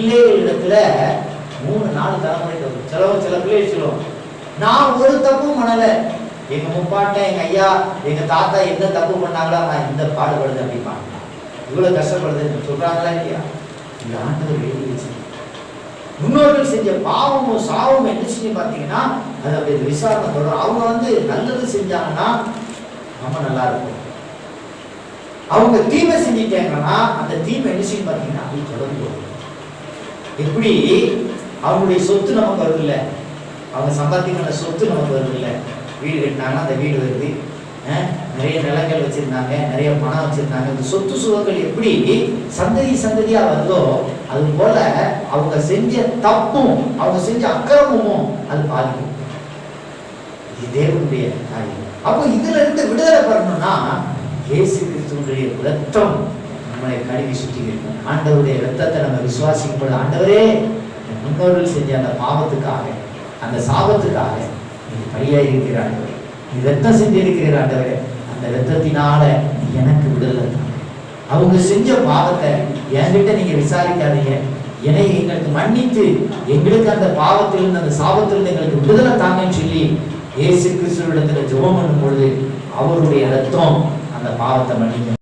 பிள்ளைகளிடத்துல 3-4 தலைமுறைக்கு வரும். சில பிள்ளைகள் சொல்லுவோம், நான் ஒரு தப்பும் பண்ணல, எங்க முப்பாட்டன் எங்க ஐயா எங்க தாத்தா எந்த தப்பு பண்ணாங்களா நான் இந்த பாடுபடுது அப்படிப்பாங்க. இவ்வளவு கஷ்டப்படுதுன்னு சொல்றாங்களா இல்லையா? இந்த ஆண்டவர் எழுதி வச்சு முன்னோர்கள் செஞ்ச பாவமும் சாவமும் என்ன செஞ்சு பார்த்தீங்கன்னா அது அப்படி விசாரணை தொடரும். அவங்க நல்லது செஞ்சாங்கன்னா நம்ம நல்லா இருக்கும், அவங்க தீமை செஞ்சிட்டாங்கன்னா அந்த தீமை என்ன செய்யும் பார்த்தீங்கன்னா அது தொடர்ந்து வரும். எப்படி அவங்களுடைய சொத்து நமக்கு வருது இல்லை, அவங்க சம்பாதிக்கிற சொத்து நமக்கு வருது இல்லை, வீடு கட்டினாங்கன்னா அந்த வீடு வருது, நிறைய நிலங்கள் வச்சிருந்தாங்க, நிறைய பணம் வச்சிருந்தாங்க, இந்த சொத்து சுகங்கள் எப்படி சந்ததியா வருதோ அது போல அவங்க செஞ்ச தப்பும் அவங்க செஞ்ச அக்கிரமும் அது பாதிக்கும். இது தேவனுடைய காரியம். அப்போ இதுல இருந்து விடுதலை பெறணும்னா இயேசு கிறிஸ்துவினுடைய ரத்தம் நம்மளை கழுவி சுத்திகரிக்கும். ஆண்டவருடைய ரத்தத்தை நம்ம விசுவாசிக்கும். ஆண்டவரே முன்னோர்கள் செஞ்ச அந்த பாவத்துக்காக அந்த சாபத்துக்காக நீங்க பலியா இருக்கிறார், நீ ரத்தம் செஞ்சிருக்கிற ஆண்டவரே, அந்த ரத்தத்தினால எனக்கு விடுதலை. அவங்க செஞ்ச பாவத்தை என்கிட்ட நீங்க விசாரிக்காதீங்க, என்னை எங்களுக்கு மன்னித்து எங்களுக்கு அந்த பாவத்திலிருந்து அந்த சாபத்திலிருந்து எங்களுக்கு விடுதலை தாங்கன்னு சொல்லி இயேசு கிறிஸ்துவிடத்துல ஜெபம் பண்ணும் பொழுது அவருடைய ரத்தம் அந்த பாவத்தை மன்னிக்கும்.